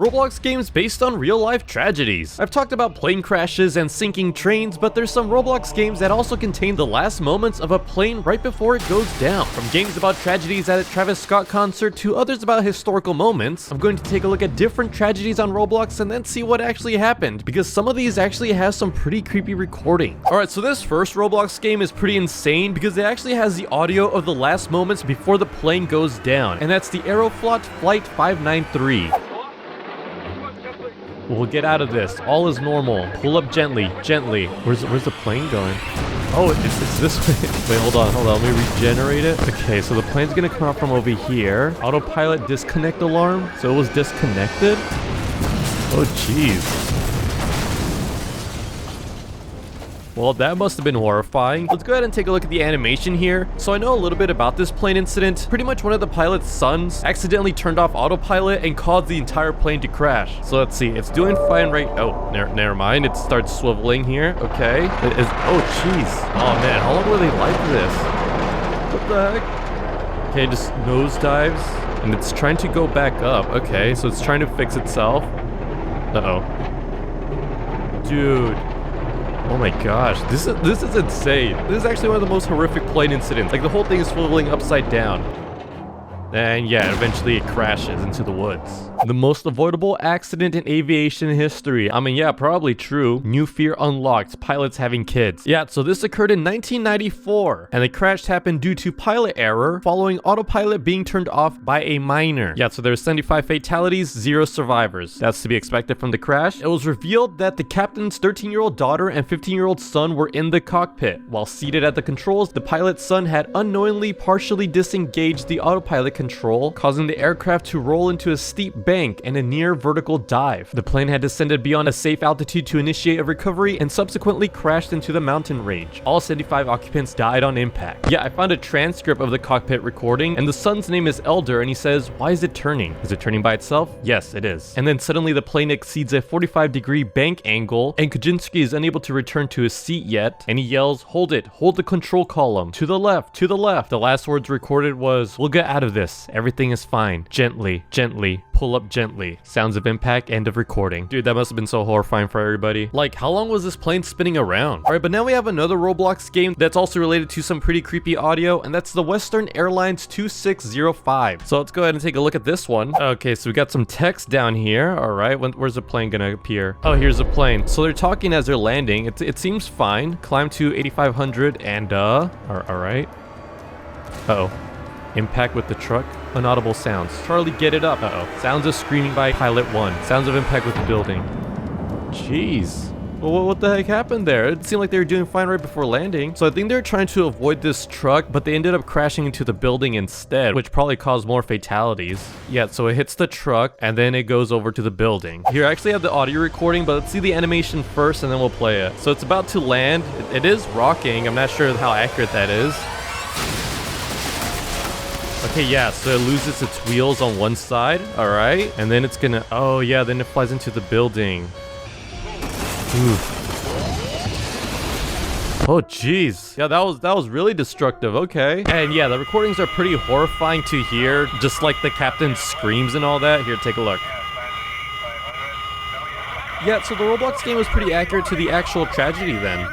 Roblox games based on real-life tragedies. I've talked about plane crashes and sinking trains, but there's some Roblox games that also contain the last moments of a plane right before it goes down. From games about tragedies at a Travis Scott concert to others about historical moments, I'm going to take a look at different tragedies on Roblox and then see what actually happened, because some of these actually have some pretty creepy recording. Alright, so this first Roblox game is pretty insane because it actually has the audio of the last moments before the plane goes down, and that's the Aeroflot Flight 593. We'll get out of this. All is normal. Pull up gently, gently. Where's the plane going? Oh, it's this way. Wait, hold on. Let me regenerate it. Okay, so the plane's gonna come out from over here. Autopilot disconnect alarm. So it was disconnected? Oh, jeez. Well, that must have been horrifying. Let's go ahead and take a look at the animation here. So I know a little bit about this plane incident. Pretty much one of the pilot's sons accidentally turned off autopilot and caused the entire plane to crash. So let's see, it's doing fine right— oh, never mind. It starts swiveling here. Okay. It is— oh, jeez. Oh, man, how long will they like this? What the heck? Okay, just nosedives. And it's trying to go back up. Okay, so it's trying to fix itself. Uh-oh. Dude. Oh my gosh, this is insane. This is actually one of the most horrific plane incidents. Like, the whole thing is swiveling upside down. And yeah, eventually it crashes into the woods. The most avoidable accident in aviation history. I mean, yeah, probably true. New fear unlocked, pilots having kids. Yeah, so this occurred in 1994, and the crash happened due to pilot error following autopilot being turned off by a minor. Yeah, so there's 75 fatalities, 0 survivors. That's to be expected from the crash. It was revealed that the captain's 13-year-old daughter and 15-year-old son were in the cockpit. While seated at the controls, the pilot's son had unknowingly partially disengaged the autopilot control, causing the aircraft to roll into a steep bank and a near vertical dive. The plane had descended beyond a safe altitude to initiate a recovery and subsequently crashed into the mountain range. All 75 occupants died on impact. Yeah, I found a transcript of the cockpit recording, and the son's name is Elder, and he says, "Why is it turning? Is it turning by itself?" Yes, it is. And then suddenly the plane exceeds a 45-degree bank angle, and Kaczynski is unable to return to his seat yet, and he yells, "Hold it, hold the control column, to the left, to the left." The last words recorded was, "We'll get out of this. Everything is fine. Gently, gently. Pull up gently." Sounds of impact, end of recording. Dude, that must have been so horrifying for everybody. Like, how long was this plane spinning around? Alright, but now we have another Roblox game that's also related to some pretty creepy audio, and that's the Western Airlines 2605. So let's go ahead and take a look at this one. Okay, so we got some text down here. Alright, where's the plane gonna appear? Oh, here's the plane. So they're talking as they're landing. It seems fine. Climb to 8,500 and alright. Uh-oh. Impact with the truck. Inaudible sounds. Charlie, get it up. Uh-oh. Sounds of screaming by pilot 1. Sounds of impact with the building. Jeez. Well, what the heck happened there? It seemed like they were doing fine right before landing. So I think they're trying to avoid this truck, but they ended up crashing into the building instead, which probably caused more fatalities. Yeah, so it hits the truck, and then it goes over to the building. Here, I actually have the audio recording, but let's see the animation first, and then we'll play it. So it's about to land. It is rocking. I'm not sure how accurate that is. Okay, yeah, so it loses its wheels on one side, alright, and then it's gonna— oh yeah, then it flies into the building. Oof. Oh jeez, yeah, that was really destructive. Okay, and yeah, the recordings are pretty horrifying to hear, just like the captain screams and all that. Here, take a look. Yeah, so the Roblox game was pretty accurate to the actual tragedy then.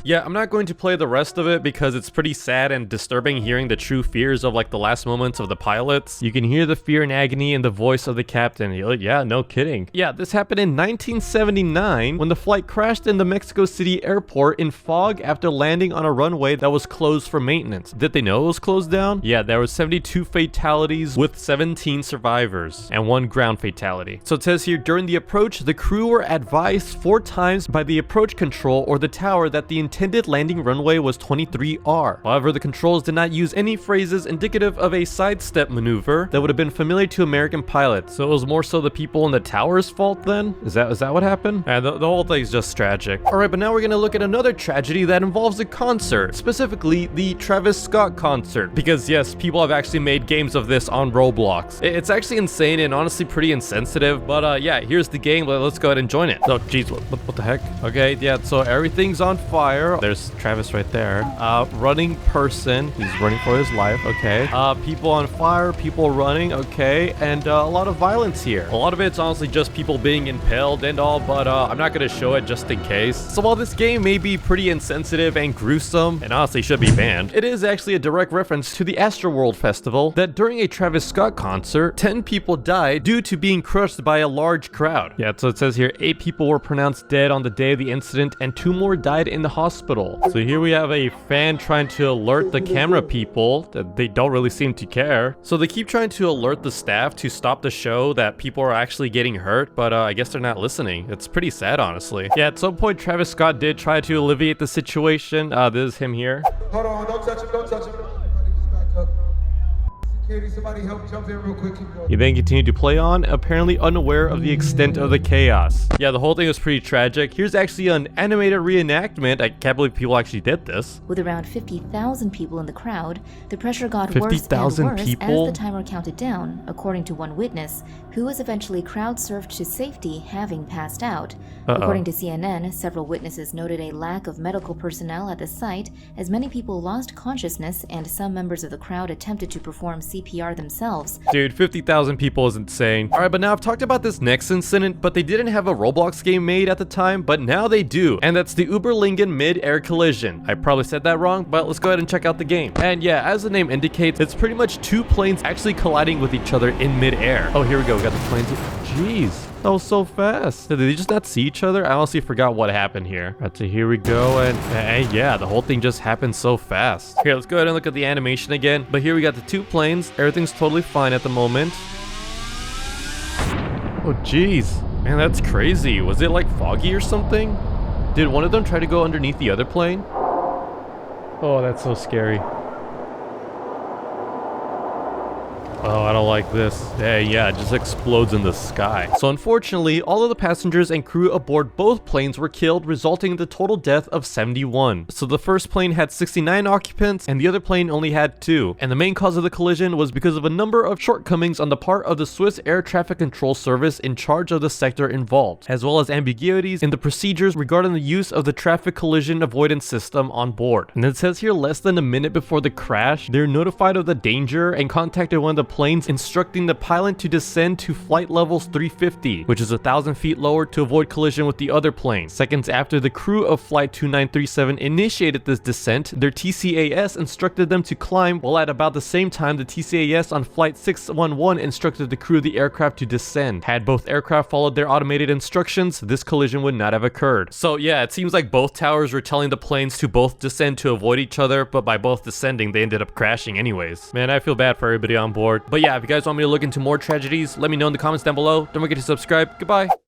Yeah, I'm not going to play the rest of it because it's pretty sad and disturbing hearing the true fears of like the last moments of the pilots. You can hear the fear and agony in the voice of the captain. You're like, yeah, no kidding. Yeah, this happened in 1979 when the flight crashed in the Mexico City airport in fog after landing on a runway that was closed for maintenance. Did they know it was closed down? Yeah, there were 72 fatalities with 17 survivors and 1 ground fatality. So it says here, during the approach, the crew were advised 4 times by the approach control or the tower that the intended landing runway was 23R. However, the controls did not use any phrases indicative of a sidestep maneuver that would have been familiar to American pilots. So it was more so the people in the tower's fault then? Is that what happened? And the whole thing's just tragic. Alright, but now we're gonna look at another tragedy that involves a concert, specifically the Travis Scott concert. Because yes, people have actually made games of this on Roblox. It's actually insane and honestly pretty insensitive, but yeah, here's the game. Let's go ahead and join it. Oh, geez, what the heck? Okay, yeah, so everything's on fire. fire. There's Travis right there. Running person. He's running for his life. Okay. People on fire. People running. Okay. And a lot of violence here. A lot of it's honestly just people being impaled and all, but I'm not going to show it just in case. So while this game may be pretty insensitive and gruesome, and honestly should be banned, it is actually a direct reference to the Astroworld Festival that during a Travis Scott concert, 10 people died due to being crushed by a large crowd. Yeah, so it says here 8 people were pronounced dead on the day of the incident and 2 more died in the hospital. So here we have a fan trying to alert the camera people that they don't really seem to care. So they keep trying to alert the staff to stop the show that people are actually getting hurt, but I guess they're not listening. It's pretty sad, honestly. Yeah, at some point Travis Scott did try to alleviate the situation. This is him here. Hold on, don't touch him, don't touch him. Somebody help jump in real quick. He then continued to play on, apparently unaware of the extent of the chaos. Yeah, the whole thing was pretty tragic. Here's actually an animated reenactment. I can't believe people actually did this. With around 50,000 people in the crowd, the pressure got worse and worse people? as the timer counted down, according to one witness, who was eventually crowd-surfed to safety, having passed out. According to CNN, several witnesses noted a lack of medical personnel at the site, as many people lost consciousness and some members of the crowd attempted to perform CPR themselves. Dude, 50,000 people is insane. Alright, but now I've talked about this next incident, but they didn't have a Roblox game made at the time, but now they do. And that's the Uberlingen mid-air collision. I probably said that wrong, but let's go ahead and check out the game. And yeah, as the name indicates, it's pretty much 2 planes actually colliding with each other in mid-air. Oh, here we go. We got the planes. Jeez. That was so fast. Did they just not see each other? I honestly forgot what happened here. Alright, so here we go, and yeah, the whole thing just happened so fast. Here, let's go ahead and look at the animation again. But here we got the 2 planes. Everything's totally fine at the moment. Oh, jeez. Man, that's crazy. Was it like foggy or something? Did one of them try to go underneath the other plane? Oh, that's so scary. Oh, I don't like this. Yeah, it just explodes in the sky. So unfortunately, all of the passengers and crew aboard both planes were killed, resulting in the total death of 71. So the first plane had 69 occupants, and the other plane only had 2. And the main cause of the collision was because of a number of shortcomings on the part of the Swiss Air Traffic Control Service in charge of the sector involved, as well as ambiguities in the procedures regarding the use of the traffic collision avoidance system on board. And it says here less than a minute before the crash, they're notified of the danger and contacted one of the planes, instructing the pilot to descend to flight levels 350, which is 1,000 feet lower, to avoid collision with the other plane. Seconds after the crew of flight 2937 initiated this descent, their TCAS instructed them to climb, while at about the same time the TCAS on flight 611 instructed the crew of the aircraft to descend. Had both aircraft followed their automated instructions, this collision would not have occurred. So yeah, it seems like both towers were telling the planes to both descend to avoid each other, but by both descending they ended up crashing anyways. Man, I feel bad for everybody on board. But yeah, if you guys want me to look into more tragedies, let me know in the comments down below. Don't forget to subscribe. Goodbye.